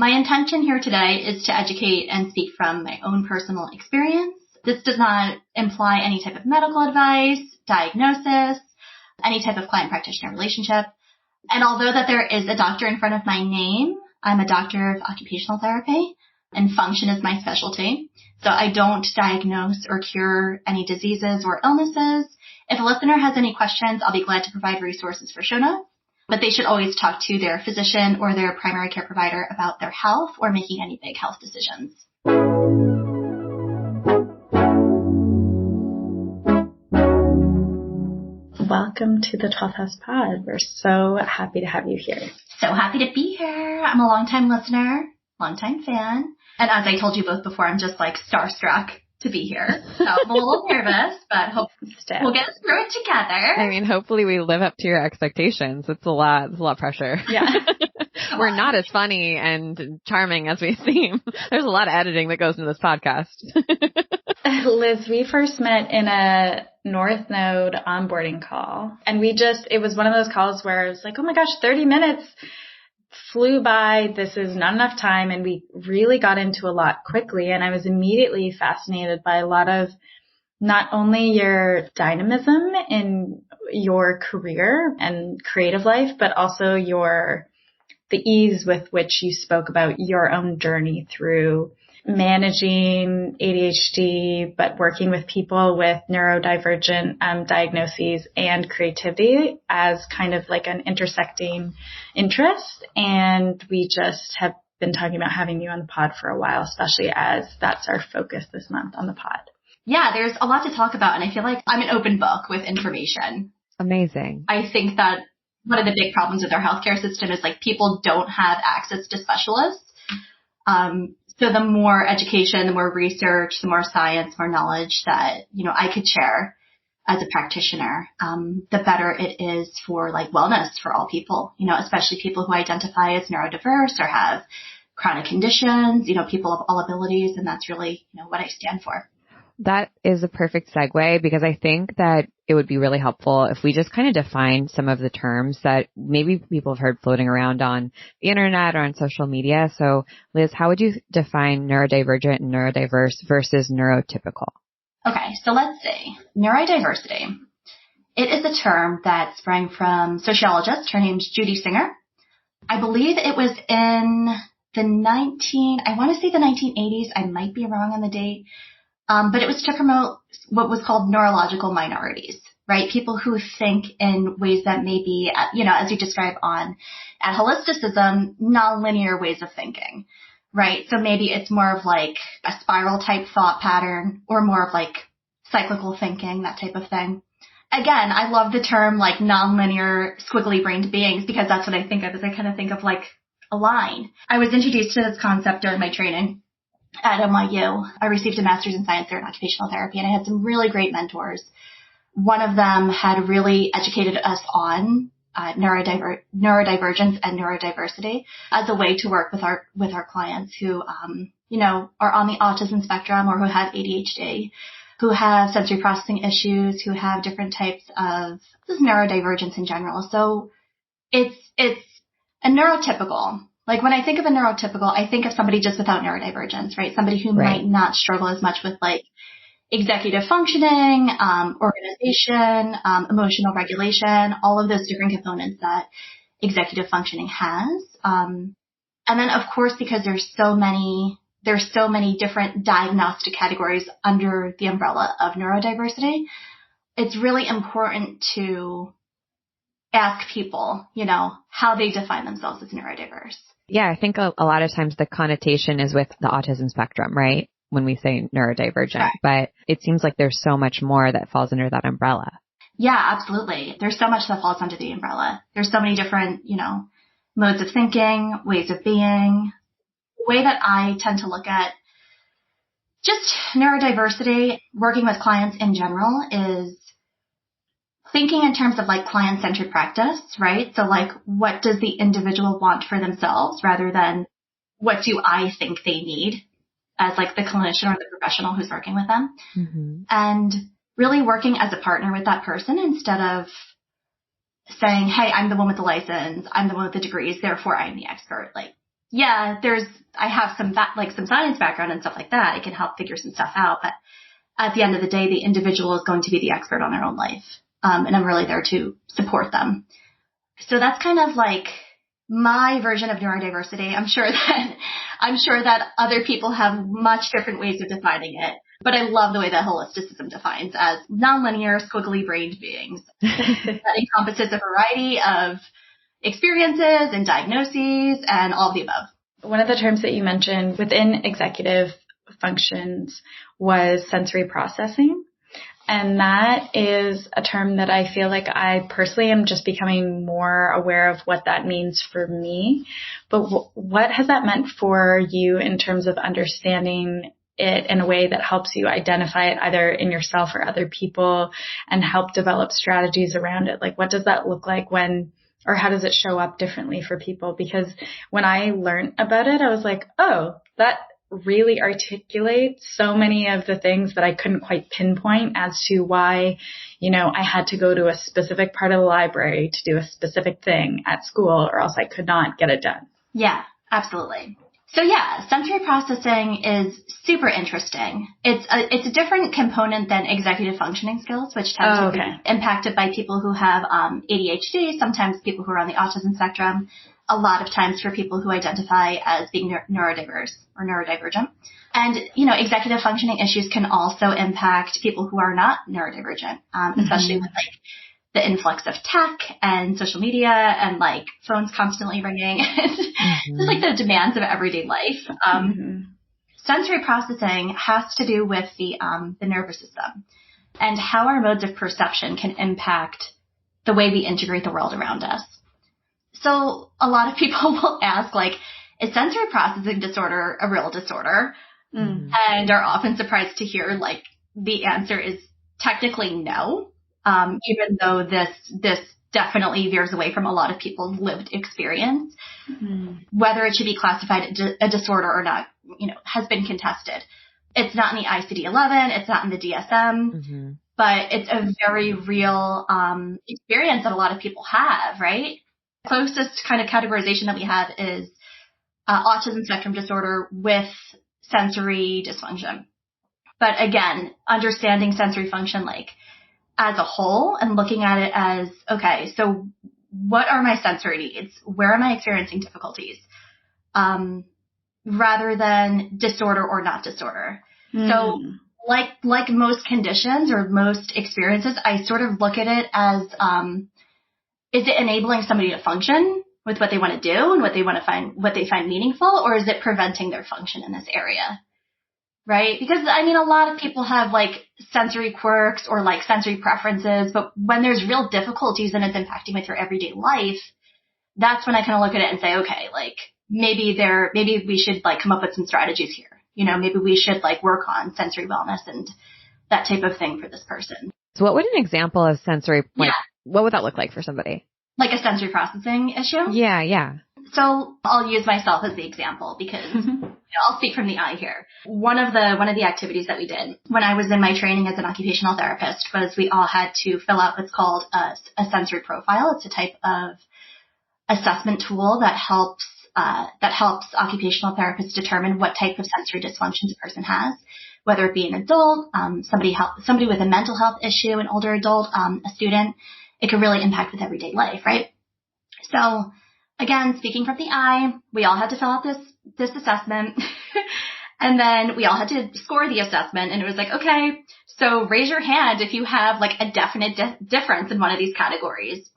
My intention here today is to educate and speak from my own personal experience. This does not imply any type of medical advice, diagnosis, any type of client-practitioner relationship. And although that there is a doctor in front of my name, I'm a doctor of occupational therapy, and function is my specialty. So I don't diagnose or cure any diseases or illnesses. If a listener has any questions, I'll be glad to provide resources for show notes. But they should always talk to their physician or their primary care provider about their health or making any big health decisions. Welcome to the 12th House Pod. We're so happy to have you here. So happy to be here. I'm a longtime listener, longtime fan. And as I told you both before, I'm just like starstruck to be here. So I'm a little nervous, but hopefully we'll get through it together. I mean, hopefully we live up to your expectations. It's a lot of pressure. Yeah. We're not as funny and charming as we seem. There's a lot of editing that goes into this podcast. Liz, we first met in a North Node onboarding call. And it was one of those calls where it was like, oh my gosh, 30 minutes flew by. This is not enough time. And we really got into a lot quickly. And I was immediately fascinated by a lot of not only your dynamism in your career and creative life, but also the ease with which you spoke about your own journey through managing ADHD, but working with people with neurodivergent diagnoses and creativity as kind of like an intersecting interest. And we just have been talking about having you on the pod for a while, especially as that's our focus this month on the pod. Yeah, there's a lot to talk about, and I feel like I'm an open book with information. Amazing. I think that one of the big problems with our healthcare system is like people don't have access to specialists. So the more education, the more research, the more science, more knowledge that, I could share as a practitioner, the better it is for like wellness for all people, especially people who identify as neurodiverse or have chronic conditions, people of all abilities. And that's really, what I stand for. That is a perfect segue because I think that it would be really helpful if we just kind of define some of the terms that maybe people have heard floating around on the internet or on social media. So Liz, how would you define neurodivergent and neurodiverse versus neurotypical? Okay, so let's see. Neurodiversity. It is a term that sprang from sociologist. Her name's Judy Singer. I believe it was in the 1980s. I might be wrong on the date. But it was to promote what was called neurological minorities, right? People who think in ways that may be, as you describe at holisticism, nonlinear ways of thinking, right? So maybe it's more of like a spiral type thought pattern or more of like cyclical thinking, that type of thing. Again, I love the term like nonlinear squiggly brained beings because that's what I think of as I kind of think of like a line. I was introduced to this concept during my training at NYU. I received a master's in science there in occupational therapy, and I had some really great mentors. One of them had really educated us on neurodivergence and neurodiversity as a way to work with our clients who, are on the autism spectrum or who have ADHD, who have sensory processing issues, who have different types of neurodivergence in general. So it's a neurotypical. Like when I think of a neurotypical, I think of somebody just without neurodivergence, right? Somebody who might not struggle as much with like executive functioning, organization, emotional regulation, all of those different components that executive functioning has. And then of course, because there's so many different diagnostic categories under the umbrella of neurodiversity, it's really important to ask people, how they define themselves as neurodiverse. Yeah, I think a lot of times the connotation is with the autism spectrum, right? When we say neurodivergent, right. But it seems like there's so much more that falls under that umbrella. Yeah, absolutely. There's so much that falls under the umbrella. There's so many different, modes of thinking, ways of being. The way that I tend to look at just neurodiversity, working with clients in general, is thinking in terms of like client-centered practice, right? So like, what does the individual want for themselves rather than what do I think they need as like the clinician or the professional who's working with them? Mm-hmm. And really working as a partner with that person instead of saying, hey, I'm the one with the license, I'm the one with the degrees, therefore I'm the expert. Like, yeah, I have some science background and stuff like that. I can help figure some stuff out. But at the end of the day, the individual is going to be the expert on their own life. And I'm really there to support them. So that's kind of like my version of neurodiversity. I'm sure that other people have much different ways of defining it. But I love the way that holisticism defines as nonlinear, squiggly-brained beings. That encompasses a variety of experiences and diagnoses and all of the above. One of the terms that you mentioned within executive functions was sensory processing. And that is a term that I feel like I personally am just becoming more aware of what that means for me. But what has that meant for you in terms of understanding it in a way that helps you identify it either in yourself or other people and help develop strategies around it? Like, what does that look like or how does it show up differently for people? Because when I learned about it, I was like, oh, that really articulates so many of the things that I couldn't quite pinpoint as to why, I had to go to a specific part of the library to do a specific thing at school or else I could not get it done. Yeah, absolutely. So yeah, sensory processing is super interesting. It's a different component than executive functioning skills, which tend to be impacted by people who have ADHD, sometimes people who are on the autism spectrum, a lot of times for people who identify as being neurodiverse or neurodivergent. And, executive functioning issues can also impact people who are not neurodivergent, especially with the influx of tech and social media and phones constantly ringing, just the demands of everyday life. Sensory processing has to do with the nervous system and how our modes of perception can impact the way we integrate the world around us. So a lot of people will ask, is sensory processing disorder a real disorder? And are often surprised to hear, the answer is technically no. Even though this definitely veers away from a lot of people's lived experience, whether it should be classified a disorder or not, has been contested. It's not in the ICD-11, it's not in the DSM, but it's a very real experience that a lot of people have, right? Closest kind of categorization that we have is autism spectrum disorder with sensory dysfunction. But again, understanding sensory function as a whole and looking at it as, okay, so what are my sensory needs? Where am I experiencing difficulties? Rather than disorder or not disorder. So like most conditions or most experiences, I sort of look at it as, is it enabling somebody to function with what they want to do and what they find meaningful, or is it preventing their function in this area? Right? Because a lot of people have sensory quirks or sensory preferences, but when there's real difficulties and it's impacting with your everyday life, that's when I kind of look at it and say, okay, maybe we should come up with some strategies here. Maybe we should work on sensory wellness and that type of thing for this person. So what would an example of sensory, what would that look like for somebody? Like a sensory processing issue? Yeah. So I'll use myself as the example because I'll speak from the I here. One of the activities that we did when I was in my training as an occupational therapist was we all had to fill out what's called a sensory profile. It's a type of assessment tool that helps occupational therapists determine what type of sensory dysfunctions a person has, whether it be an adult, somebody with a mental health issue, an older adult, a student. It can really impact with everyday life, right? So again, speaking from the I, we all had to fill out this assessment and then we all had to score the assessment, and it was okay, so raise your hand if you have a definite difference in one of these categories.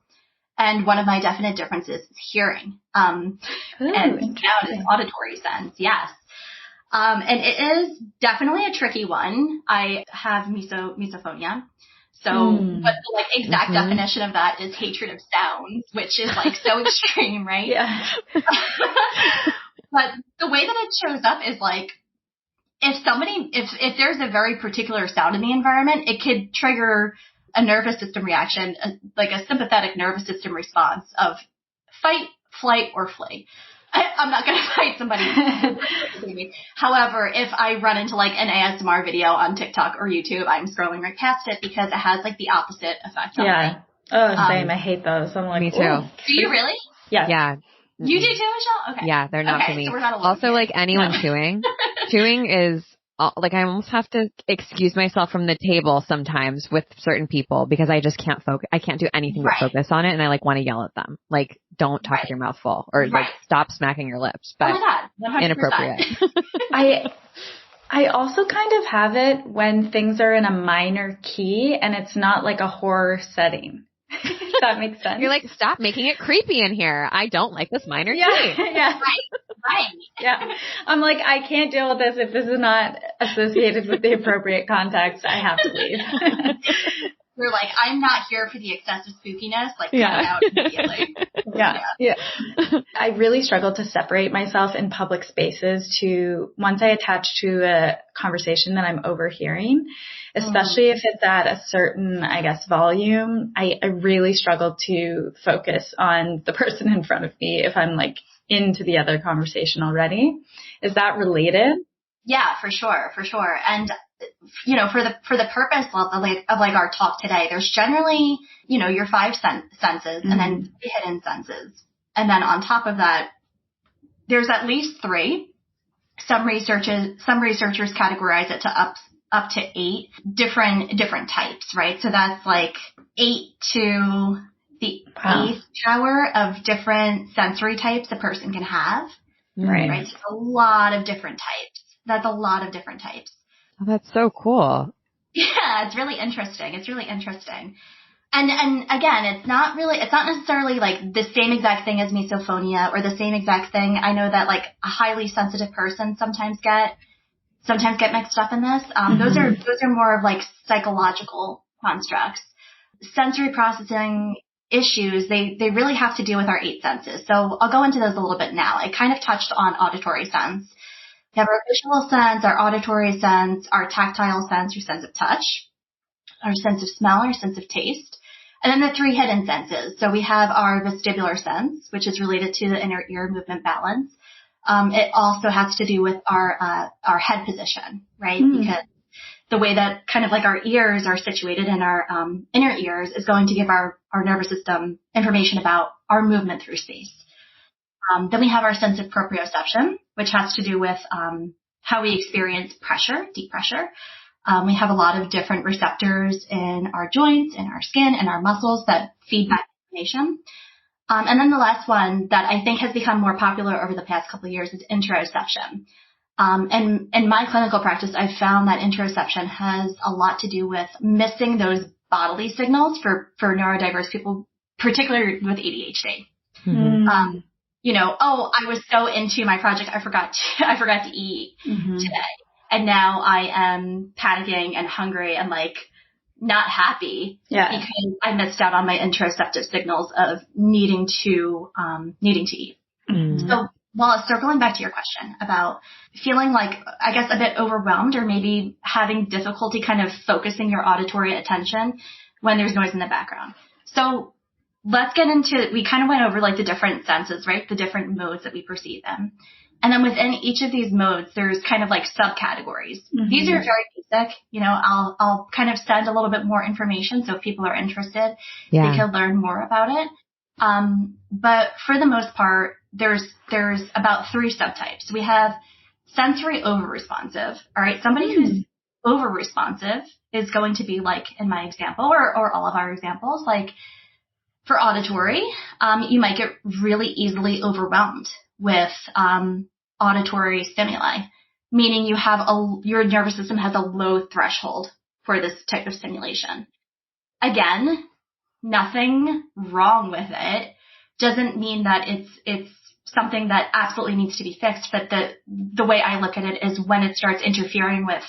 And one of my definite differences is hearing, and sound in an auditory sense. Yes. And it is definitely a tricky one. I have misophonia. So, but the exact definition of that is hatred of sounds, which is so extreme, right? Yeah. But the way that it shows up is if there's a very particular sound in the environment, it could trigger a nervous system reaction, a sympathetic nervous system response of fight, flight, or flee. I'm not going to fight somebody. However, if I run into an ASMR video on TikTok or YouTube, I'm scrolling right past it because it has the opposite effect on me. Oh, same. I hate those. I'm me too. Do you really? Yeah. Yeah. You do too, Michelle? Okay. Yeah, they're not for me. So we're not alone also, here. like anyone chewing is like I almost have to excuse myself from the table sometimes with certain people because I just can't focus. I can't do anything but focus on it, and I like want to yell at them, like don't talk with your mouth full or like stop smacking your lips. But oh my God, 100%. Inappropriate. I also kind of have it when things are in a minor key and it's not like a horror setting. If that makes sense. You're like, stop making it creepy in here. I don't like this minor key. Yeah. Right. Yeah. I'm like, I can't deal with this if this is not associated with the appropriate context. I have to leave. You're like, I'm not here for the excessive spookiness. Like, cut it out immediately. Yeah. I really struggle to separate myself in public spaces once I attach to a conversation that I'm overhearing, especially if it's at a certain, I guess, volume. I really struggle to focus on the person in front of me if I'm like into the other conversation already. Is that related? Yeah, for sure. And you know, for the purpose of our talk today, there's generally, you know, your 5 senses and then the hidden senses. And then on top of that, there's at least 3. Some researchers categorize it to up to 8 different types, right? So that's like 8 to the 8th power of different sensory types a person can have. Right? So a lot of different types. That's a lot of different types. Oh, that's so cool. Yeah, it's really interesting. And again, it's not necessarily like the same exact thing as misophonia or the same exact thing. I know that like a highly sensitive person sometimes get mixed up in this. Those are more of like psychological constructs. Sensory processing issues, they really have to do with our 8 senses. So I'll go into those a little bit now. I kind of touched on auditory sense. We have our visual sense, our auditory sense, our tactile sense, or sense of touch, our sense of smell, our sense of taste, and then the 3 hidden senses. So we have our vestibular sense, which is related to the inner ear movement balance. It also has to do with our head position, right? Because the way that kind of like our ears are situated in our inner ears is going to give our nervous system information about our movement through space. Then we have our sense of proprioception, which has to do with how we experience pressure, deep pressure. We have a lot of different receptors in our joints, in our skin, and our muscles that feed back information. And then the last one that I think has become more popular over the past couple of years is interoception. And in my clinical practice, I've found that interoception has a lot to do with missing those bodily signals for neurodiverse people, particularly with ADHD. You know, I was so into my project, I forgot to eat today. And now I am panicking and hungry and like not happy because I missed out on my interoceptive signals of needing to eat. So Wallis, circling back to your question about feeling like, I guess, a bit overwhelmed or maybe having difficulty kind of focusing your auditory attention when there's noise in the background. So let's get into, we kind of went over like the different senses, right? The different modes that we perceive them. And then within each of these modes, there's kind of like subcategories. These are very basic. You know, I'll kind of send a little bit more information. So if people are interested, they can learn more about it. But for the most part, there's about 3 subtypes. We have sensory overresponsive. All right. Somebody who's overresponsive is going to be like in my example or all of our examples, like, for auditory, you might get really easily overwhelmed with auditory stimuli, meaning your nervous system has a low threshold for this type of stimulation. Again, nothing wrong with it. Doesn't mean that it's something that absolutely needs to be fixed, but the way I look at it is when it starts interfering with,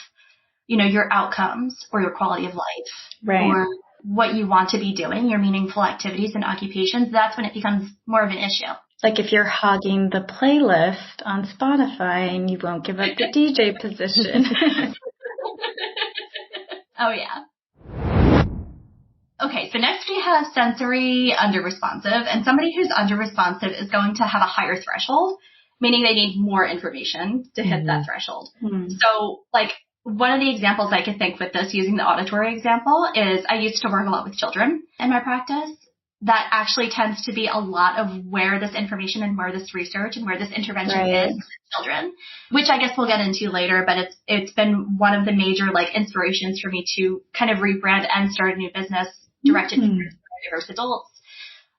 you know, your outcomes or your quality of life, or what you want to be doing, your meaningful activities and occupations, that's when it becomes more of an issue. Like if you're hogging the playlist on Spotify and you won't give up the DJ position. Oh, yeah. Okay, so next we have sensory underresponsive, and somebody who's underresponsive is going to have a higher threshold, meaning they need more information to hit that threshold. So, like, one of the examples I could think with this, using the auditory example, is I used to work a lot with children in my practice. that actually tends to be a lot of where this information and where this research and where this intervention is with children, which I guess we'll get into later, but it's been one of the major like inspirations for me to kind of rebrand and start a new business directed to diverse adults.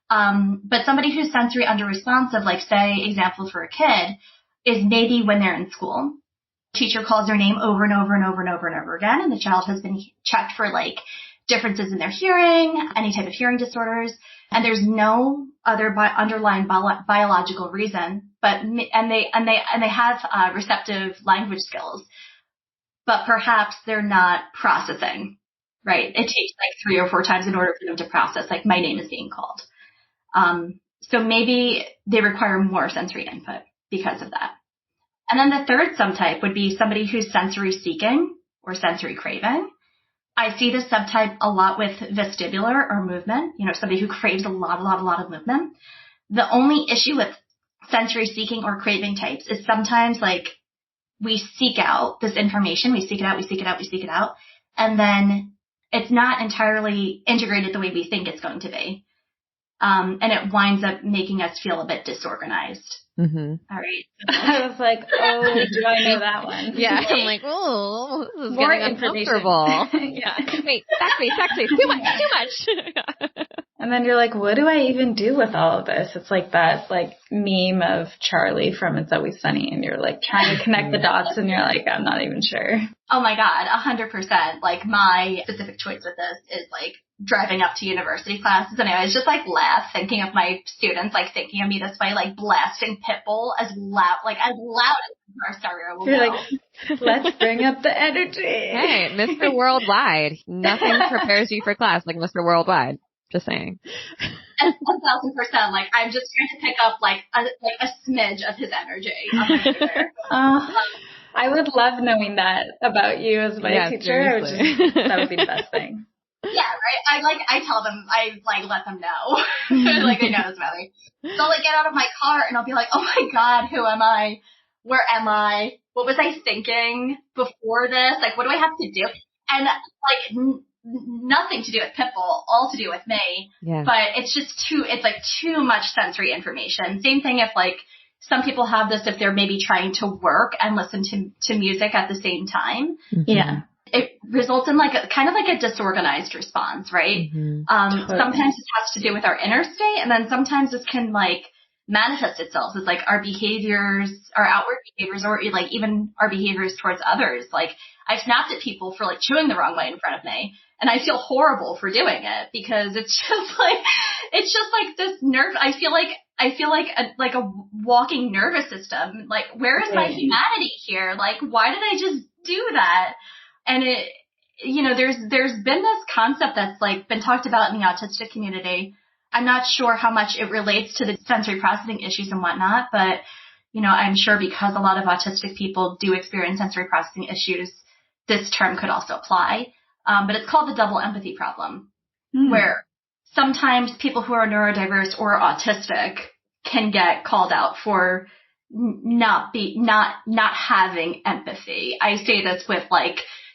But somebody who's sensory under responsive, like say example for a kid, is maybe when they're in school. Teacher calls their name over and over and over and over and over again, and the child has been checked for like differences in their hearing, any type of hearing disorders, and there's no other underlying biological reason, and they have receptive language skills, but perhaps they're not processing, right? It takes like 3 or 4 times in order for them to process, like my name is being called. So maybe they require more sensory input because of that. And then the third subtype would be somebody who's sensory seeking or sensory craving. I see this subtype a lot with vestibular or movement, somebody who craves a lot of movement. The only issue with sensory seeking or craving types is sometimes like we seek out this information, we seek it out, and then it's not entirely integrated the way we think it's going to be. And it winds up making us feel a bit disorganized. Mm-hmm. All right. I was like, oh, do I know that one? Yeah. I'm like, oh, this is more getting uncomfortable. Yeah. Wait, sexy, too much. And then you're like, what do I even do with all of this? It's like that like meme of Charlie from It's Always Sunny, and you're like trying to connect the dots, and you're like, I'm not even sure. Oh my God, 100%. Like my specific choice with this is like driving up to university classes, and I always just like laugh thinking of my students like thinking of me this way, like blasting Pitbull as loud as our stereo will You're go. like, let's bring up the energy. Hey, Mr. Worldwide. Nothing prepares you for class like Mr. Worldwide. Just saying. 1,000%. Like I'm just trying to pick up like a smidge of his energy on my computer. I would love knowing that about you as my teacher. That would be the best thing. Yeah, right. I tell them, I let them know, like they know it's about me. So I'll get out of my car and I'll be like, oh my God, who am I? Where am I? What was I thinking before this? Like, what do I have to do? And nothing to do with Pitbull, all to do with me. Yeah. But it's just too much sensory information. Same thing if some people have this if they're maybe trying to work and listen to music at the same time. Mm-hmm. Yeah. It results in kind of a disorganized response, right? Mm-hmm. Sometimes it has to do with our inner state, and then sometimes this can manifest itself as our behaviors, our outward behaviors, or even our behaviors towards others. I've snapped at people for chewing the wrong way in front of me, and I feel horrible for doing it because it's just this nerve. I feel like a walking nervous system. Where is my humanity here? Why did I just do that? And there's been this concept that's been talked about in the autistic community. I'm not sure how much it relates to the sensory processing issues and whatnot, but I'm sure because a lot of autistic people do experience sensory processing issues, this term could also apply. But it's called the double empathy problem, where sometimes people who are neurodiverse or autistic can get called out for not having empathy. I say this with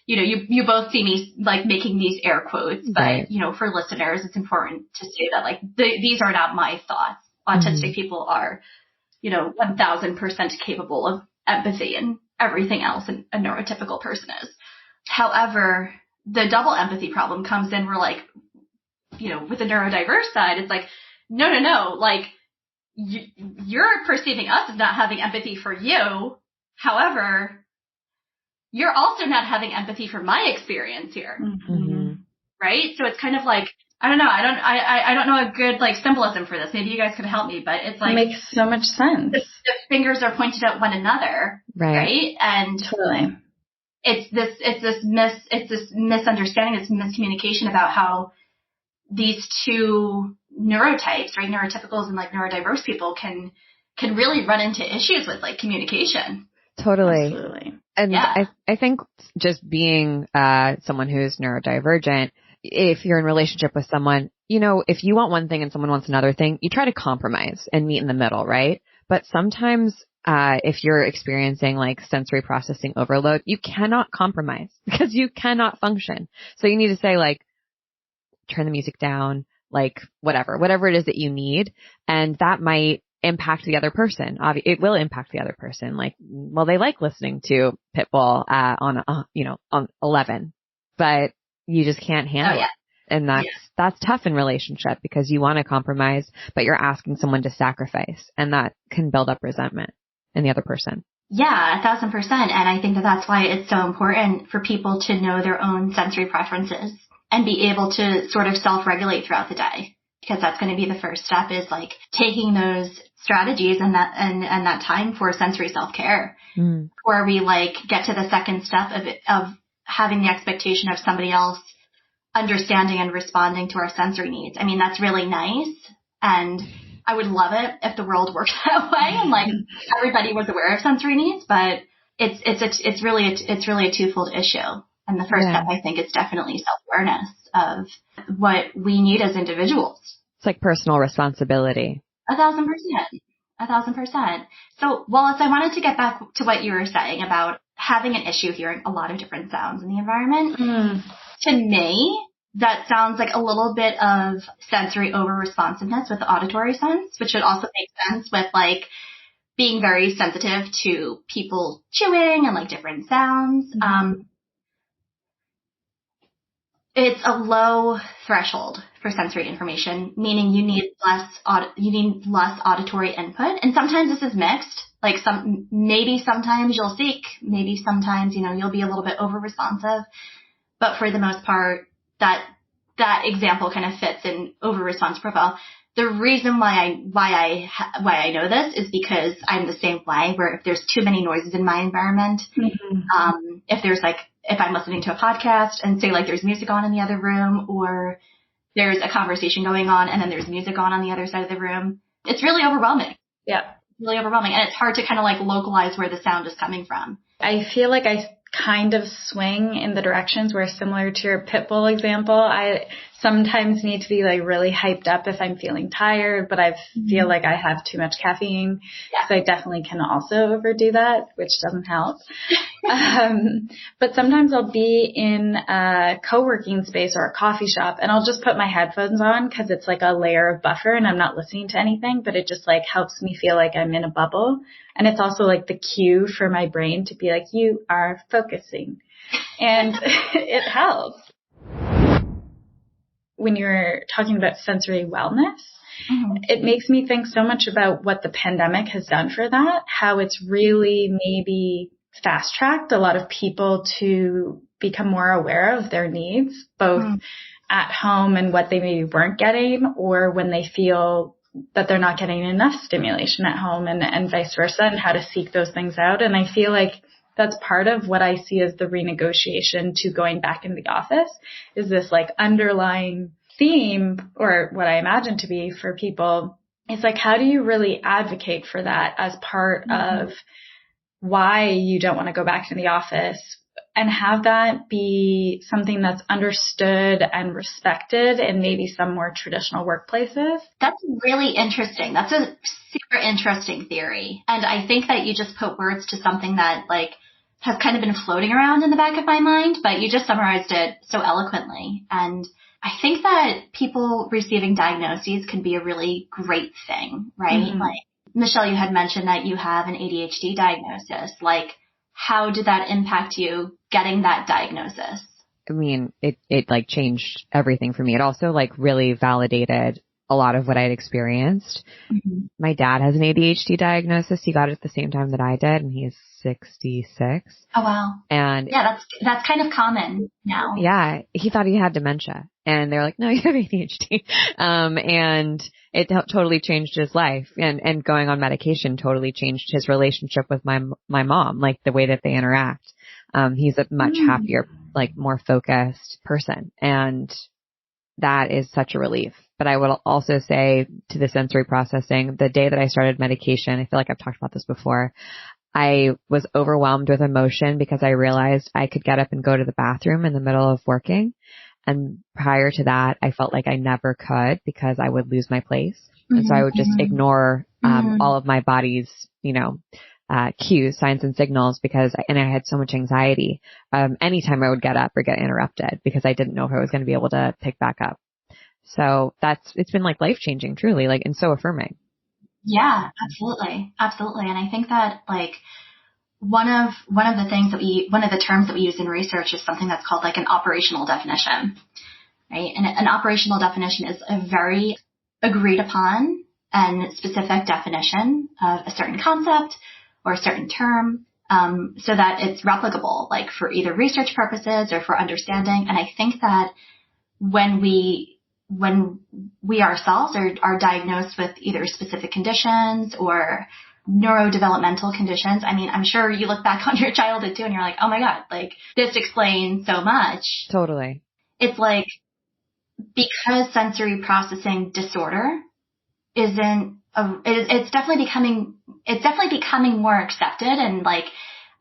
you both see me making these air quotes, but right. For listeners, it's important to say that these are not my thoughts. Autistic people are, 1,000% capable of empathy and everything else a neurotypical person is. However, the double empathy problem comes in where with the neurodiverse side, it's no, you're perceiving us as not having empathy for you. However, you're also not having empathy for my experience here. Mm-hmm. Right? So it's kind of I don't know. I don't know a good symbolism for this. This. Maybe you guys could help me, but it's it makes so much sense. The fingers are pointed at one another. Right? And totally. It's this misunderstanding, this miscommunication about how these two neurotypes, right? Neurotypicals and neurodiverse people can really run into issues with communication. Totally. Absolutely. And yeah. I think just being someone who's neurodivergent, if you're in a relationship with someone, if you want one thing and someone wants another thing, you try to compromise and meet in the middle, right? But sometimes if you're experiencing sensory processing overload, you cannot compromise because you cannot function. So you need to say turn the music down, like whatever it is that you need. And that might impact the other person. It will impact the other person. Like, well, they like listening to Pitbull on 11, but you just can't handle it. And that's tough in relationship because you want to compromise, but you're asking someone to sacrifice, and that can build up resentment in the other person. Yeah, 1,000%. And I think that that's why it's so important for people to know their own sensory preferences and be able to sort of self-regulate throughout the day, because that's going to be the first step, is like taking those strategies and that time for sensory self-care, where we like get to the second step of having the expectation of somebody else understanding and responding to our sensory needs. I mean, that's really nice. And I would love it if the world worked that way and like everybody was aware of sensory needs, but it's really a twofold issue. And the first step, I think, is definitely self-awareness of what we need as individuals. It's like personal responsibility. 1,000%. 1,000%. So, Wallis, I wanted to get back to what you were saying about having an issue hearing a lot of different sounds in the environment. To me, that sounds like a little bit of sensory over-responsiveness with the auditory sense, which would also make sense with like being very sensitive to people chewing and like different sounds. It's a low threshold for sensory information, meaning you need less auditory input. And sometimes this is mixed. Like maybe sometimes you'll seek, maybe sometimes, you'll be a little bit over-responsive. But for the most part, that example kind of fits in over-response profile. The reason why I know this is because I'm the same way, where if there's too many noises in my environment, if I'm listening to a podcast and say like there's music on in the other room, or there's a conversation going on and then there's music on the other side of the room, it's really overwhelming. Yeah. Really overwhelming. And it's hard to kind of like localize where the sound is coming from. I feel like I kind of swing in the directions where, similar to your Pitbull example, I sometimes need to be like really hyped up if I'm feeling tired, but I feel like I have too much caffeine. Yeah. So I definitely can also overdo that, which doesn't help. But sometimes I'll be in a co-working space or a coffee shop, and I'll just put my headphones on because it's like a layer of buffer and I'm not listening to anything, but it just like helps me feel like I'm in a bubble. And it's also like the cue for my brain to be like, you are focusing. And it helps. When you're talking about sensory wellness, it makes me think so much about what the pandemic has done for that, how it's really maybe fast-tracked a lot of people to become more aware of their needs, both at home and what they maybe weren't getting, or when they feel that they're not getting enough stimulation at home, and vice versa, and how to seek those things out. And I feel like that's part of what I see as the renegotiation to going back into the office, is this like underlying theme, or what I imagine to be for people. It's like, how do you really advocate for that as part of why you don't want to go back to the office, and have that be something that's understood and respected in maybe some more traditional workplaces? That's really interesting. That's a super interesting theory. And I think that you just put words to something that like has kind of been floating around in the back of my mind, but you just summarized it so eloquently. And I think that people receiving diagnoses can be a really great thing, right? Like, Michelle, you had mentioned that you have an ADHD diagnosis. Like, how did that impact you getting that diagnosis? I mean, it like changed everything for me. It also like really validated a lot of what I'd experienced. My dad has an ADHD diagnosis. He got it at the same time that I did, and he's 66. Oh, wow. And yeah, that's kind of common now. Yeah. He thought he had dementia, and they're like, no, you have ADHD. And it totally changed his life, and going on medication totally changed his relationship with my mom, like the way that they interact. He's a much happier, like more focused person. And that is such a relief. But I will also say, to the sensory processing, the day that I started medication, I feel like I've talked about this before, I was overwhelmed with emotion because I realized I could get up and go to the bathroom in the middle of working. And prior to that, I felt like I never could because I would lose my place. And so I would just ignore all of my body's, cues, signs and signals, and I had so much anxiety anytime I would get up or get interrupted, because I didn't know if I was going to be able to pick back up. So it's been like life changing, truly, like, and so affirming. Yeah, absolutely. Absolutely. And I think that like one of the terms that we use in research is something that's called like an operational definition, right? And an operational definition is a very agreed upon and specific definition of a certain concept or a certain term, so that it's replicable, like for either research purposes or for understanding. And I think that when we ourselves are diagnosed with either specific conditions or neurodevelopmental conditions, I mean, I'm sure you look back on your childhood too and you're like, oh my God, like this explains so much. Totally. It's like, because sensory processing disorder it's definitely becoming more accepted, and like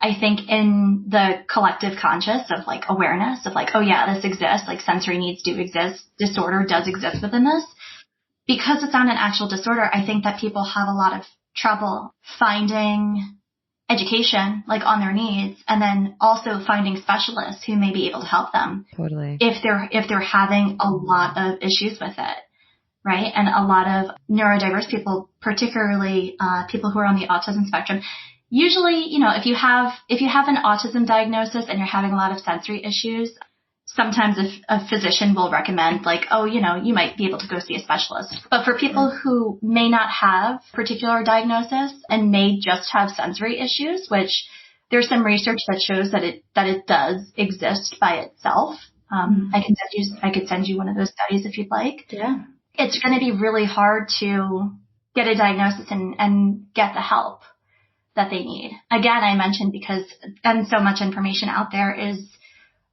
I think in the collective conscious of like awareness of like, oh yeah, this exists, like sensory needs do exist, disorder does exist within this. Because it's not an actual disorder, I think that people have a lot of trouble finding education like on their needs, and then also finding specialists who may be able to help them. Totally. If they're having a lot of issues with it. Right. And a lot of neurodiverse people, particularly people who are on the autism spectrum, usually, you know, if you have an autism diagnosis and you're having a lot of sensory issues, sometimes a physician will recommend like, oh, you know, you might be able to go see a specialist. But for people who may not have a particular diagnosis and may just have sensory issues, which there's some research that shows that it does exist by itself. I could send you one of those studies if you'd like. Yeah. It's going to be really hard to get a diagnosis and get the help that they need. Again, I mentioned because so much information out there is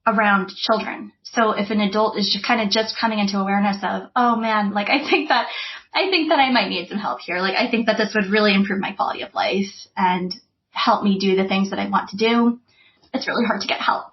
around children. So if an adult is just coming into awareness of, oh man, like I think that I might need some help here. Like I think that this would really improve my quality of life and help me do the things that I want to do. It's really hard to get help.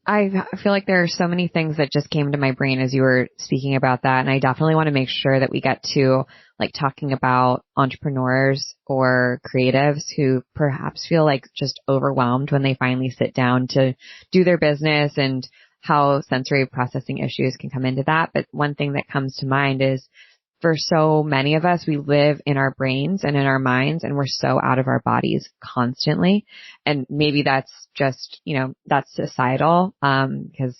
I feel like there are so many things that just came to my brain as you were speaking about that. And I definitely want to make sure that we get to like talking about entrepreneurs or creatives who perhaps feel like just overwhelmed when they finally sit down to do their business and how sensory processing issues can come into that. But one thing that comes to mind is for so many of us, we live in our brains and in our minds, and we're so out of our bodies constantly. And maybe that's just, you know, that's societal, because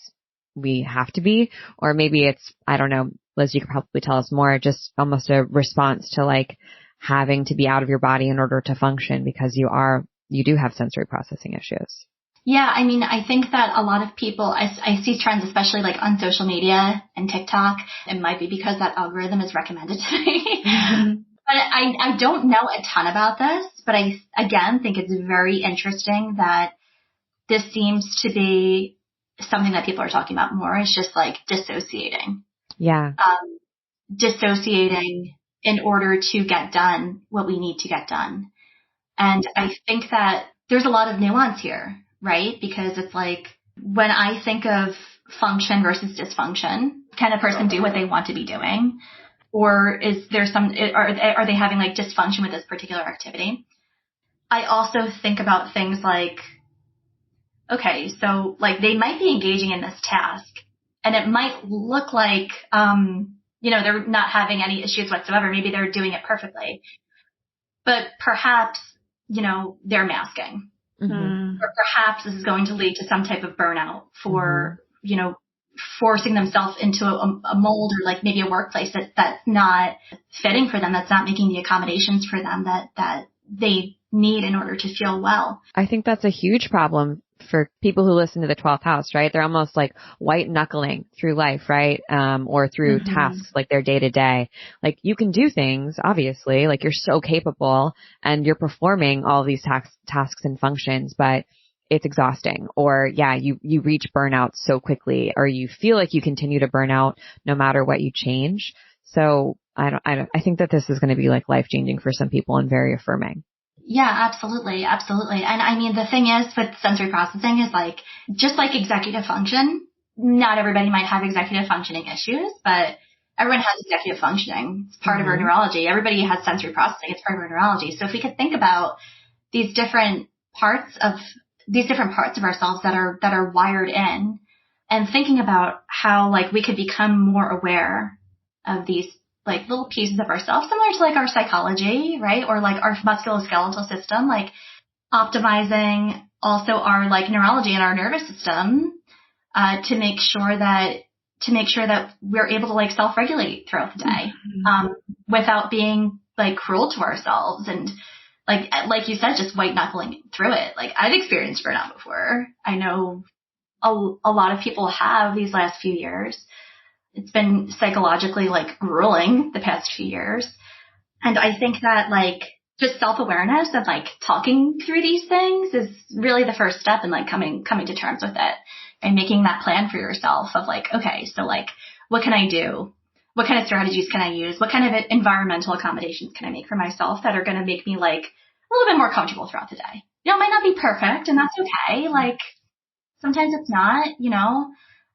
we have to be, or maybe it's, I don't know, Liz, you could probably tell us more, just almost a response to like having to be out of your body in order to function because you do have sensory processing issues. Yeah, I mean, I think that a lot of people, I see trends, especially like on social media and TikTok. It might be because that algorithm is recommended to me. Mm-hmm. But I don't know a ton about this, but I, again, think it's very interesting that this seems to be something that people are talking about more. It's just like dissociating. Yeah. Dissociating in order to get done what we need to get done. And I think that there's a lot of nuance here. Right? Because it's like when I think of function versus dysfunction, can a person do what they want to be doing? Or is there are they having like dysfunction with this particular activity? I also think about things like, okay, so like they might be engaging in this task and it might look like, you know, they're not having any issues whatsoever. Maybe they're doing it perfectly, but perhaps, you know, they're masking. Mm-hmm. Or perhaps this is going to lead to some type of burnout for, you know, forcing themselves into a mold or like maybe a workplace that's not fitting for them, that's not making the accommodations for them that they need in order to feel well. I think that's a huge problem for people who listen to the 12th house, right? They're almost like white knuckling through life, right? Or through tasks like their day to day. Like you can do things, obviously, like you're so capable and you're performing all these tasks and functions, but it's exhausting. Or yeah, you reach burnout so quickly, or you feel like you continue to burn out no matter what you change. So I think that this is going to be like life changing for some people and very affirming. Yeah, absolutely. Absolutely. And I mean, the thing is with sensory processing is like, just like executive function, not everybody might have executive functioning issues, but everyone has executive functioning. It's part of our neurology. Everybody has sensory processing. It's part of our neurology. So if we could think about these different parts of ourselves that are wired in, and thinking about how like we could become more aware of these like little pieces of ourselves, similar to like our psychology, right? Or like our musculoskeletal system, like optimizing also our like neurology and our nervous system, to make sure that we're able to like self-regulate throughout the day, without being like cruel to ourselves and like you said, just white knuckling through it. Like I've experienced burnout before. I know a lot of people have these last few years. It's been psychologically like grueling the past few years. And I think that like just self-awareness of like talking through these things is really the first step in like coming to terms with it and making that plan for yourself of like, okay, so like, what can I do? What kind of strategies can I use? What kind of environmental accommodations can I make for myself that are going to make me like a little bit more comfortable throughout the day? You know, it might not be perfect and that's okay. Like sometimes it's not, you know.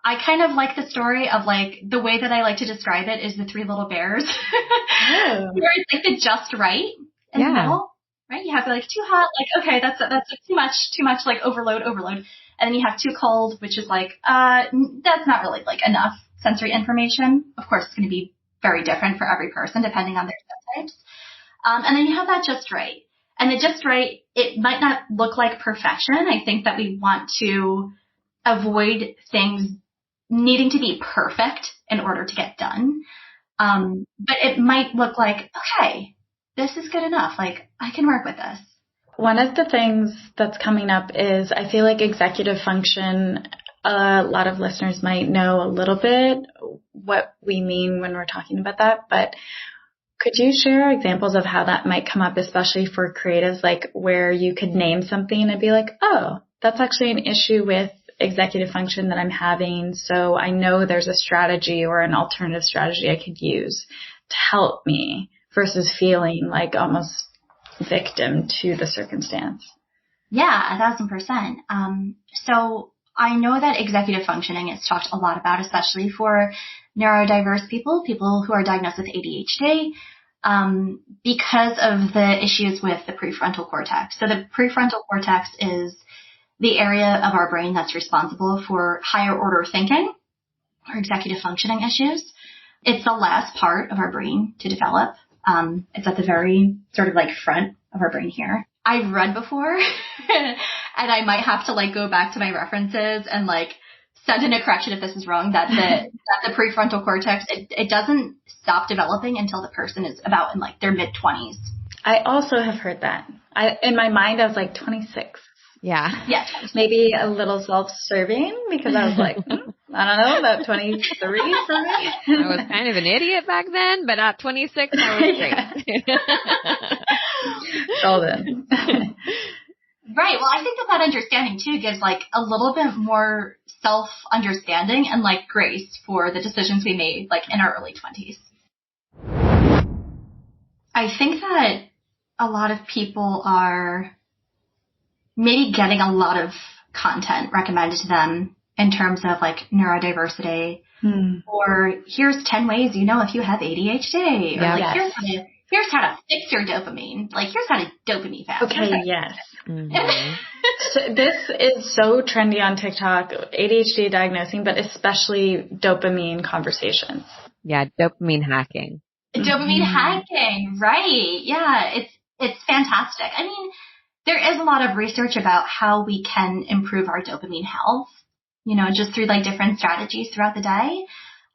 I kind of like the story of like the way that I like to describe it is the three little bears. Where it's like the just right in the middle, right? You have like too hot, like, okay, that's too much, like overload. And then you have too cold, which is like, that's not really like enough sensory information. Of course, it's going to be very different for every person depending on their subtypes. And then you have that just right. And the just right, it might not look like perfection. I think that we want to avoid things needing to be perfect in order to get done. But it might look like, okay, this is good enough. Like I can work with this. One of the things that's coming up is I feel like executive function, a lot of listeners might know a little bit what we mean when we're talking about that, but could you share examples of how that might come up, especially for creatives, like where you could name something and be like, oh, that's actually an issue with executive function that I'm having. So I know there's a strategy or an alternative strategy I could use to help me versus feeling like almost victim to the circumstance. Yeah, 1,000%. So I know that executive functioning is talked a lot about, especially for neurodiverse people who are diagnosed with ADHD, because of the issues with the prefrontal cortex. So the prefrontal cortex is the area of our brain that's responsible for higher order thinking or executive functioning issues. It's the last part of our brain to develop. It's at the very sort of like front of our brain here. I've read before and I might have to like go back to my references and like send in a correction if this is wrong, that the prefrontal cortex, it doesn't stop developing until the person is about in like their mid-20s. I also have heard that. In my mind, I was like 26. Yeah. Yeah. Maybe a little self-serving because I was like, I don't know, about 23 for me. I was kind of an idiot back then, but at 26, I was great. Golden. Right. Well, I think that understanding too gives like a little bit more self-understanding and like grace for the decisions we made like in our early 20s. I think that a lot of people are maybe getting a lot of content recommended to them in terms of like neurodiversity, or here's 10 ways you know if you have ADHD, or like here's how to fix your dopamine, like here's how to dopamine fast. Okay, yes. Mm-hmm. So this is so trendy on TikTok, ADHD diagnosing, but especially dopamine conversations. Yeah, dopamine hacking. Dopamine hacking, right? Yeah, it's fantastic. I mean, there is a lot of research about how we can improve our dopamine health, you know, just through like different strategies throughout the day.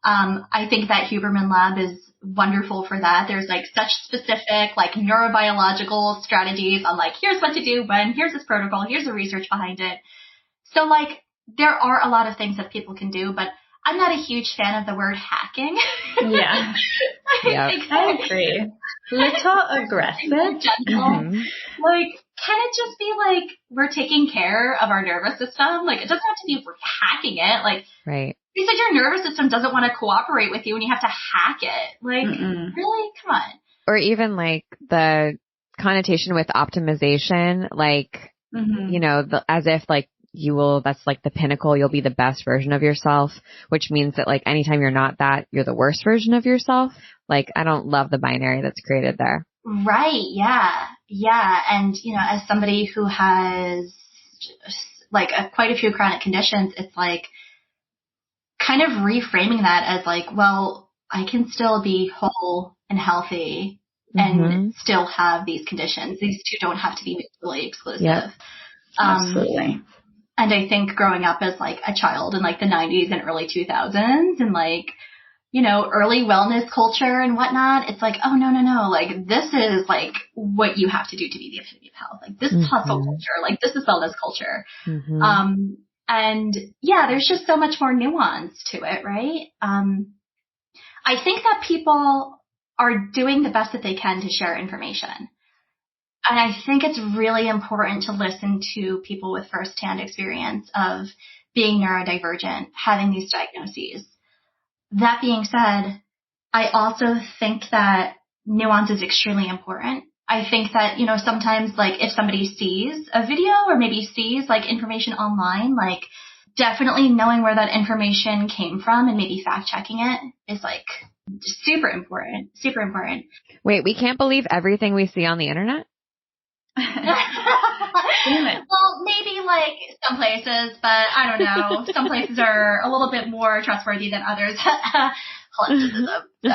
I think that Huberman Lab is wonderful for that. There's like such specific like neurobiological strategies on like, here's what to do when, here's this protocol, here's the research behind it. So like there are a lot of things that people can do, but I'm not a huge fan of the word hacking. Yeah. I agree. Little aggressive. Gentle. Like, can it just be like we're taking care of our nervous system? Like, it doesn't have to be we're hacking it. Like, right. You said your nervous system doesn't want to cooperate with you and you have to hack it. Like, really? Come on. Or even like the connotation with optimization, like, you know, as if like that's like the pinnacle, you'll be the best version of yourself, which means that like anytime you're not that, you're the worst version of yourself. Like, I don't love the binary that's created there. Right. Yeah. Yeah. And, you know, as somebody who has like quite a few chronic conditions, it's like kind of reframing that as like, well, I can still be whole and healthy and still have these conditions. These two don't have to be mutually exclusive. Yep. Absolutely. And I think growing up as like a child in like the 90s and early 2000s and like, you know, early wellness culture and whatnot, it's like, oh, no. Like, this is like what you have to do to be the epitome of health. Like, this is hustle culture. Like, this is wellness culture. And yeah, there's just so much more nuance to it, right? I think that people are doing the best that they can to share information. And I think it's really important to listen to people with firsthand experience of being neurodivergent, having these diagnoses. That being said, I also think that nuance is extremely important. I think that, you know, sometimes like if somebody sees a video or maybe sees like information online, like definitely knowing where that information came from and maybe fact checking it is like super important. Wait, we can't believe everything we see on the internet? Well, maybe like some places, but I don't know. Some places are a little bit more trustworthy than others. Collectivism. So.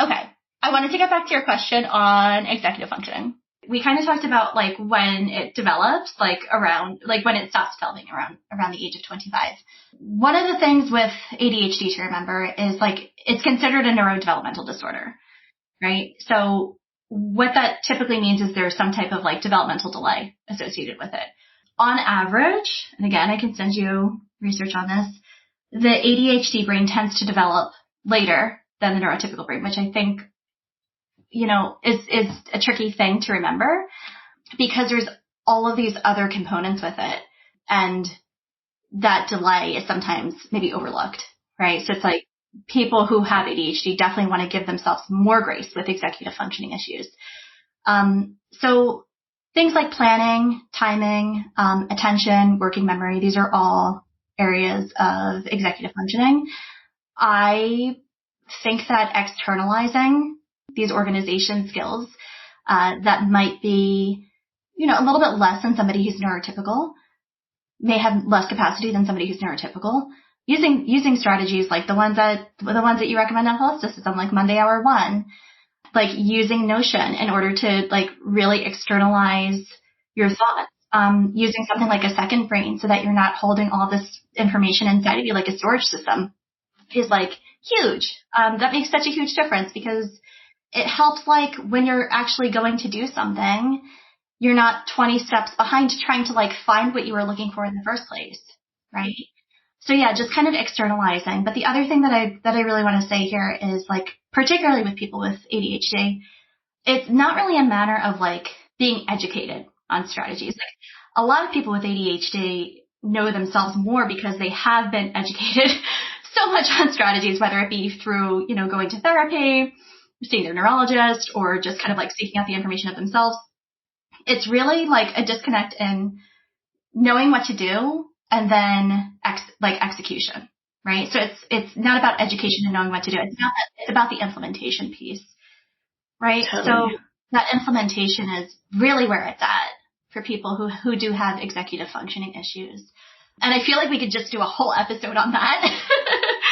Okay. I wanted to get back to your question on executive functioning. We kind of talked about like when it develops, like around, like when it stops developing around the age of 25. One of the things with ADHD to remember is like it's considered a neurodevelopmental disorder, right? So what that typically means is there's some type of like developmental delay associated with it. On average, and again, I can send you research on this, the ADHD brain tends to develop later than the neurotypical brain, which I think, you know, is a tricky thing to remember because there's all of these other components with it. And that delay is sometimes maybe overlooked, right? So it's like people who have ADHD definitely want to give themselves more grace with executive functioning issues. So things like planning, timing, attention, working memory, these are all areas of executive functioning. I think that externalizing these organization skills that might be, you know, a little bit less than somebody who's neurotypical, may have less capacity than somebody who's neurotypical. Using strategies like the ones that you recommend on holisticism, like Monday Hour 1, like using Notion in order to like really externalize your thoughts. Using something like a second brain so that you're not holding all this information inside of you like a storage system is like huge. That makes such a huge difference because it helps like when you're actually going to do something, you're not 20 steps behind trying to like find what you were looking for in the first place, right? So yeah, just kind of externalizing. But the other thing that I really want to say here is like, particularly with people with ADHD, it's not really a matter of like being educated on strategies. Like a lot of people with ADHD know themselves more because they have been educated so much on strategies, whether it be through, you know, going to therapy, seeing their neurologist, or just kind of like seeking out the information of themselves. It's really like a disconnect in knowing what to do and then execution, right? So it's not about education and knowing what to do. It's about the implementation piece, right? Totally. So that implementation is really where it's at for people who do have executive functioning issues. And I feel like we could just do a whole episode on that.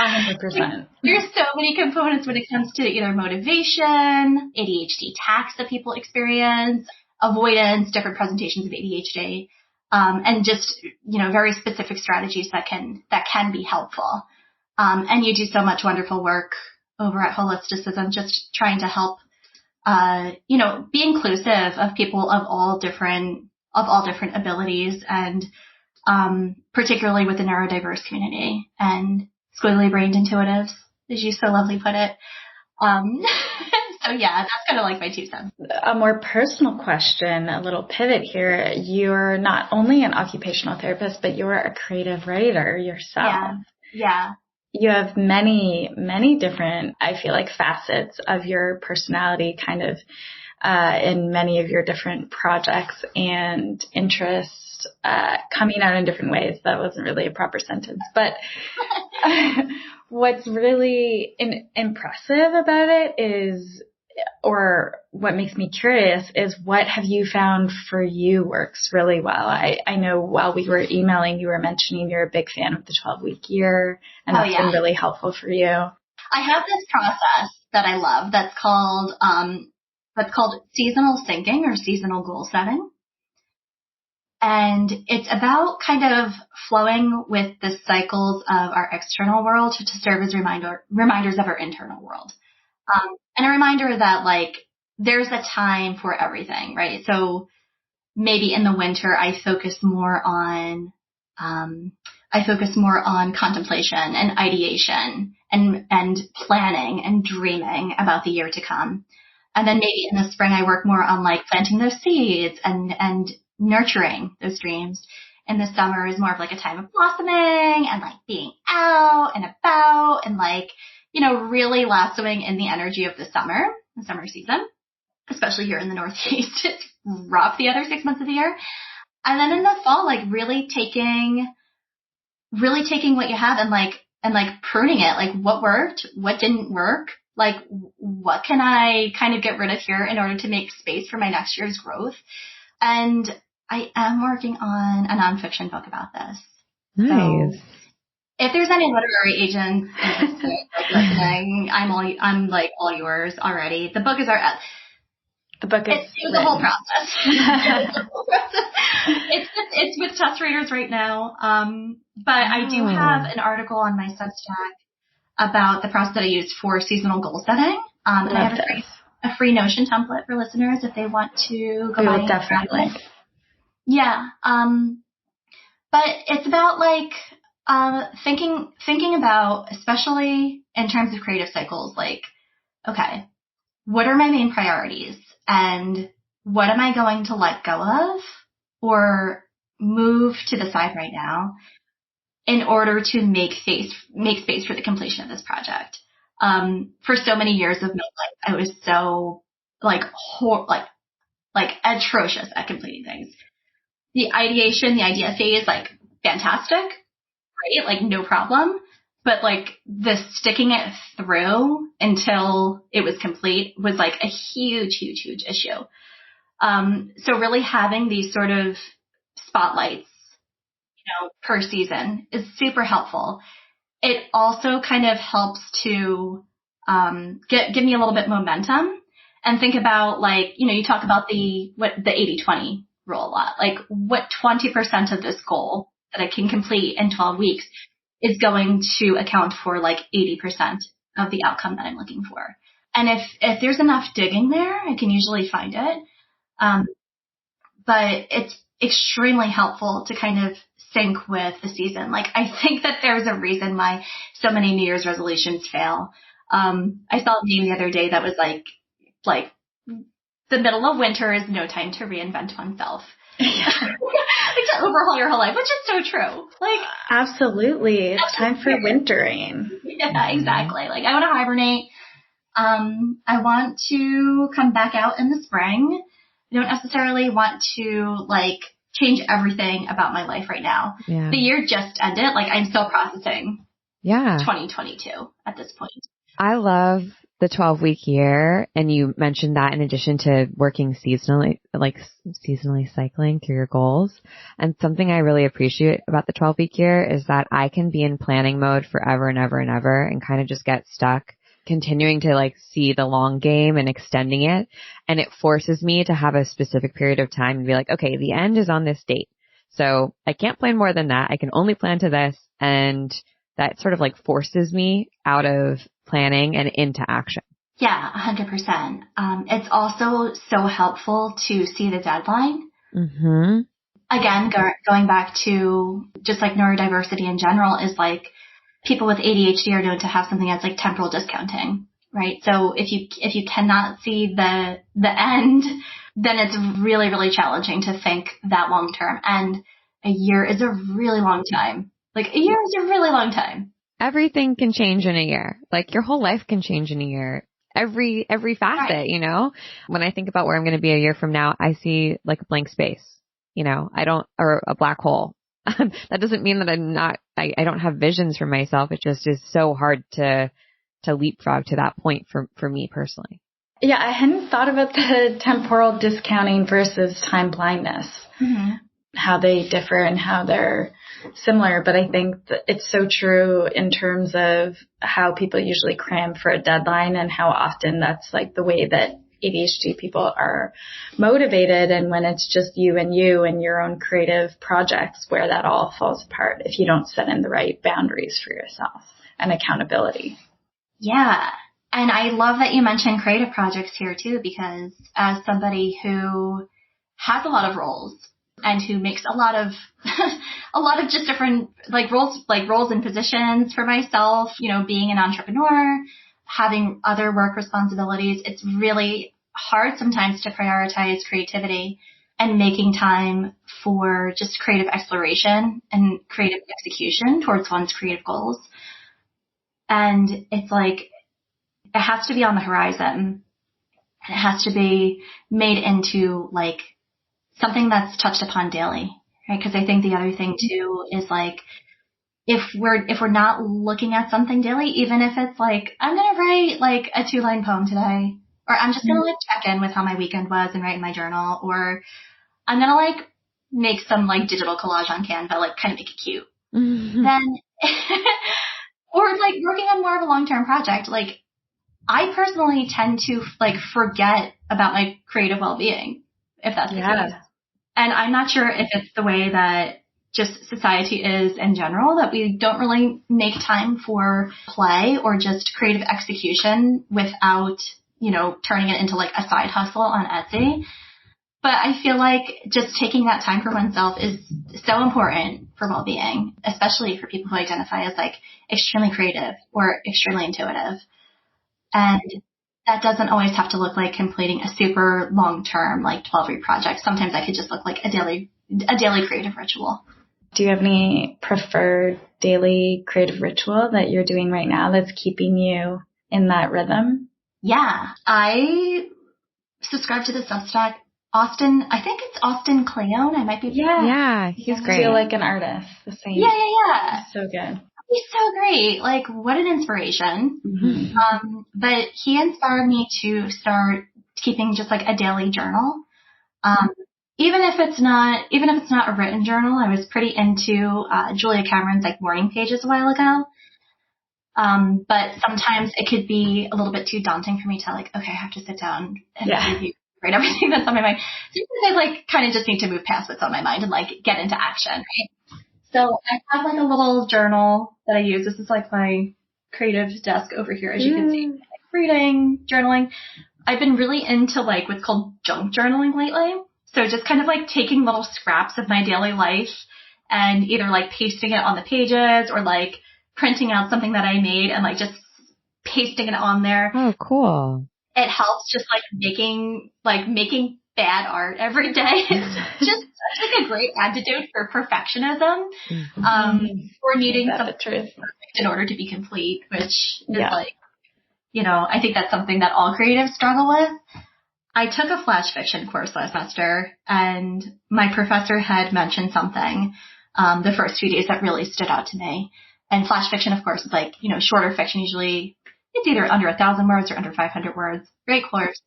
100%. There's so many components when it comes to either motivation, ADHD attacks that people experience, avoidance, different presentations of ADHD, and just, you know, very specific strategies that can be helpful. And you do so much wonderful work over at Holisticism, just trying to help, you know, be inclusive of people of all different abilities and, particularly with the neurodiverse community and squiggly brained intuitives, as you so lovely put it. So yeah, that's kind of like my 2 cents. A more personal question, a little pivot here. You're not only an occupational therapist, but you're a creative writer yourself. Yeah. You have many, many different, I feel like, facets of your personality kind of in many of your different projects and interests coming out in different ways. That wasn't really a proper sentence, but what's really impressive about it is, or what makes me curious is, what have you found for you works really well? I know while we were emailing, you were mentioning you're a big fan of the 12-week year, and that's been really helpful for you. I have this process that I love that's called seasonal syncing or seasonal goal setting. And it's about kind of flowing with the cycles of our external world to serve as reminders of our internal world. And a reminder that like there's a time for everything, right? So maybe in the winter I focus more on contemplation and ideation and planning and dreaming about the year to come. And then maybe in the spring I work more on like planting those seeds and nurturing those dreams. And the summer is more of like a time of blossoming and like being out and about and like, you know, really lassoing in the energy of the summer season, especially here in the Northeast. It's rough the other 6 months of the year. And then in the fall, like really taking what you have and like pruning it, like what worked, what didn't work, like what can I kind of get rid of here in order to make space for my next year's growth. And I am working on a nonfiction book about this. Nice. So if there's any literary agents listening, I'm like all yours already. The book is The book is it's a whole process. It's with test readers right now. But I do have an article on my Substack about the process that I use for seasonal goal setting. And I have a free Notion template for listeners if they want to go by and grab it. Yeah. But it's about like thinking about, especially in terms of creative cycles, like, okay, what are my main priorities and what am I going to let go of or move to the side right now in order to make space for the completion of this project. For so many years of my life, I was so like atrocious at completing things. The ideation, the idea phase, like fantastic, right? Like no problem. But like the sticking it through until it was complete was like a huge, huge, huge issue. So really having these sort of spotlights, per season is super helpful. It also kind of helps to give me a little bit momentum and think about like, you talk about the 80-20 rule a lot. Like what 20% of this goal that I can complete in 12 weeks is going to account for like 80% of the outcome that I'm looking for. And if there's enough digging there, I can usually find it. But it's extremely helpful to kind of sync with the season. Like I think that there's a reason why so many New Year's resolutions fail. I saw a meme the other day that was like the middle of winter is no time to reinvent oneself. Like to overhaul your whole life, which is so true. Like absolutely. It's time for wintering. Yeah, exactly. Like I want to hibernate. I want to come back out in the spring. I don't necessarily want to like change everything about my life right now. Yeah. The year just ended. Like I'm still processing 2022 at this point. I love the 12-week year. And you mentioned that in addition to working seasonally cycling through your goals. And something I really appreciate about the 12-week year is that I can be in planning mode forever and ever and ever and kind of just get stuck continuing to like see the long game and extending it. And it forces me to have a specific period of time and be like, okay, the end is on this date. So I can't plan more than that. I can only plan to this. And that sort of like forces me out of planning and into action. Yeah, 100%. It's also so helpful to see the deadline. Mm-hmm. Again, going back to just like neurodiversity in general is like people with ADHD are known to have something that's like temporal discounting, right? So if you cannot see the end, then it's really, really challenging to think that long term. And a year is a really long time. Like a year is a really long time. Everything can change in a year. Like your whole life can change in a year. Every facet, right. When I think about where I'm going to be a year from now, I see like a blank space, or a black hole. That doesn't mean that I don't have visions for myself. It just is so hard to leapfrog to that point for me personally. Yeah, I hadn't thought about the temporal discounting versus time blindness. Mm-hmm. how they differ and how they're similar. But I think that it's so true in terms of how people usually cram for a deadline and how often that's like the way that ADHD people are motivated. And when it's just you and your own creative projects, where that all falls apart if you don't set in the right boundaries for yourself and accountability. Yeah. And I love that you mentioned creative projects here too, because as somebody who has a lot of roles and who makes a lot of just different roles and positions for myself, being an entrepreneur, having other work responsibilities, it's really hard sometimes to prioritize creativity and making time for just creative exploration and creative execution towards one's creative goals. And it's like, it has to be on the horizon. It has to be made into like something that's touched upon daily, right? Because I think the other thing too is like, if we're not looking at something daily, even if it's like, I'm going to write like a 2-line poem today, or I'm just going to like check in with how my weekend was and write in my journal, or I'm going to like make some like digital collage on Canva, like kind of make it cute. Then, or like working on more of a long-term project, like I personally tend to like forget about my creative well-being, if that's the case. And I'm not sure if it's the way that just society is in general, that we don't really make time for play or just creative execution without, turning it into like a side hustle on Etsy. But I feel like just taking that time for oneself is so important for well-being, especially for people who identify as like extremely creative or extremely intuitive. And that doesn't always have to look like completing a super long-term, like 12-week project. Sometimes that could just look like a daily creative ritual. Do you have any preferred daily creative ritual that you're doing right now that's keeping you in that rhythm? Yeah, I subscribe to the Substack. I think it's Austin Kleon. I might be. Yeah, he's great. I feel like an artist. The same. Yeah. He's so good. He's so great. Like, what an inspiration. Mm-hmm. But he inspired me to start keeping just like a daily journal. Even if it's not a written journal, I was pretty into Julia Cameron's like morning pages a while ago. But sometimes it could be a little bit too daunting for me to like, okay, I have to sit down and write everything that's on my mind. Sometimes I like kind of just need to move past what's on my mind and like get into action, right? So I have like a little journal that I use. This is like my creative desk over here, as you can see. Like reading, journaling. I've been really into like what's called junk journaling lately. So just kind of like taking little scraps of my daily life and either like pasting it on the pages or like printing out something that I made and like just pasting it on there. Oh, cool. It helps just like making bad art every day. It's just like a great antidote for perfectionism, or needing something perfect in order to be complete, which is like, I think that's something that all creatives struggle with. I took a flash fiction course last semester, and my professor had mentioned something the first few days that really stood out to me. And flash fiction, of course, is like, shorter fiction. Usually it's either under 1,000 words or under 500 words. Great course.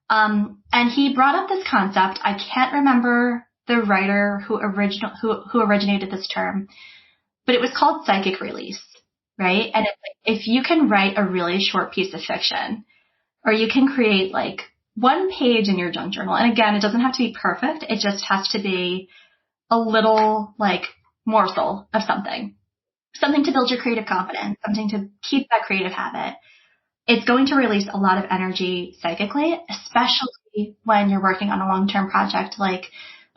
And he brought up this concept. I can't remember the writer who originated this term, but it was called psychic release, right? And it's like, if you can write a really short piece of fiction, or you can create like one page in your junk journal. And again, it doesn't have to be perfect. It just has to be a little like morsel of something to build your creative confidence, something to keep that creative habit. It's going to release a lot of energy psychically, especially when you're working on a long-term project like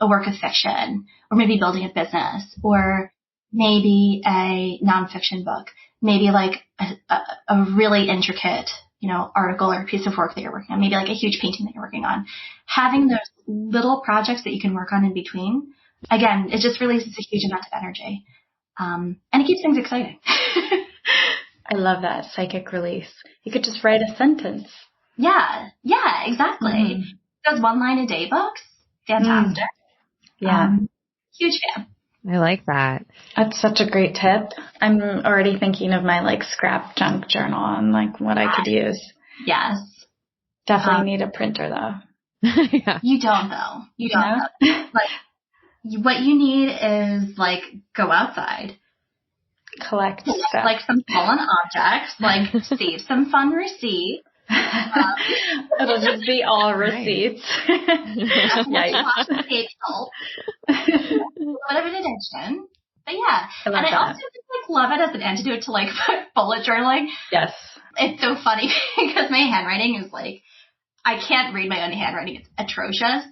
a work of fiction, or maybe building a business, or maybe a nonfiction book, maybe like a really intricate, article or piece of work that you're working on, maybe like a huge painting that you're working on. Having those little projects that you can work on in between, again, it just releases a huge amount of energy. And it keeps things exciting. I love that, psychic release. You could just write a sentence. Yeah, exactly. Mm-hmm. Those 1-line-a-day books, fantastic. Yeah. Huge fan. I like that. That's such a great tip. I'm already thinking of my like scrap junk journal and like what I could use. Yes. Definitely need a printer though. Yeah. You don't though. You don't. Like, what you need is like go outside, collect stuff. like some fallen objects, like save some fun receipts. It'll just be all receipts. Tape salt, a little bit of an addiction. But yeah, and I also just like love it as an antidote to like bullet journaling. Yes. It's so funny because my handwriting is like, I can't read my own handwriting. It's atrocious.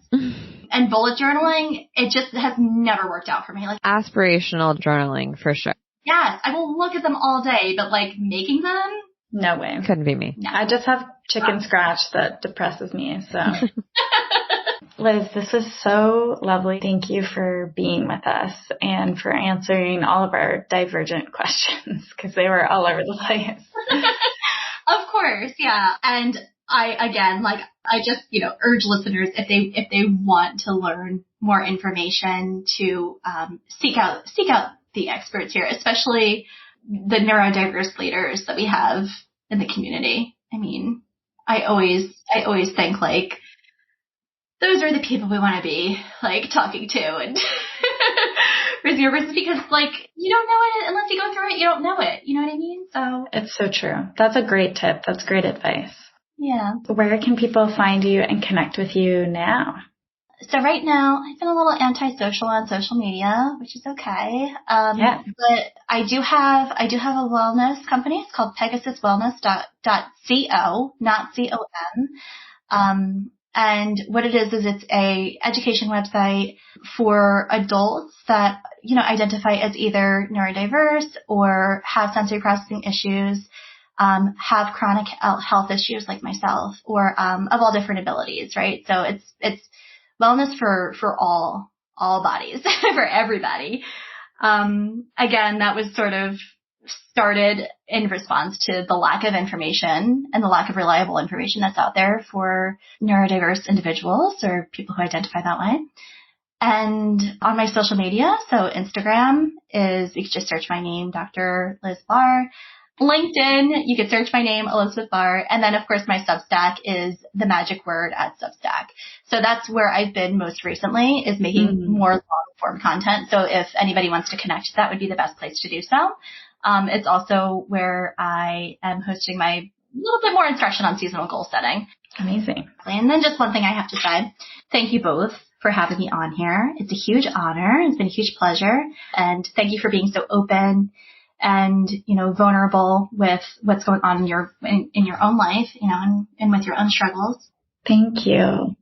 And bullet journaling, it just has never worked out for me. Like aspirational journaling for sure. Yes, I will look at them all day, but like making them? No way. Couldn't be me. No. I just have chicken scratch that depresses me, so. Liz, this was so lovely. Thank you for being with us and for answering all of our divergent questions because they were all over the place. Of course, yeah. And I just, urge listeners if they want to learn more information to seek out the experts here, especially the neurodiverse leaders that we have in the community. I mean, I always think like those are the people we want to be like talking to and because like you don't know it unless you go through it. You don't know it. You know what I mean? So it's so true. That's a great tip. That's great advice. Yeah. Where can people find you and connect with you now? So right now, I've been a little antisocial on social media, which is okay. But I do have a wellness company. It's called PegasusWellness.co, not COM. And what it is it's a education website for adults that, identify as either neurodiverse or have sensory processing issues, have chronic health issues like myself, or of all different abilities, right? So it's wellness for all bodies, for everybody. Again, that was sort of started in response to the lack of information and the lack of reliable information that's out there for neurodiverse individuals or people who identify that way. And on my social media, so Instagram is, you can just search my name, Dr. Liz Bahr. LinkedIn, you could search my name, Elizabeth Bahr. And then, of course, my Substack is the magic word at Substack. So that's where I've been most recently, is making more long-form content. So if anybody wants to connect, that would be the best place to do so. It's also where I am hosting my little bit more instruction on seasonal goal setting. Amazing. And then just one thing I have to say, thank you both for having me on here. It's a huge honor. It's been a huge pleasure. And thank you for being so open and, vulnerable with what's going on in your own life, and with your own struggles. Thank you.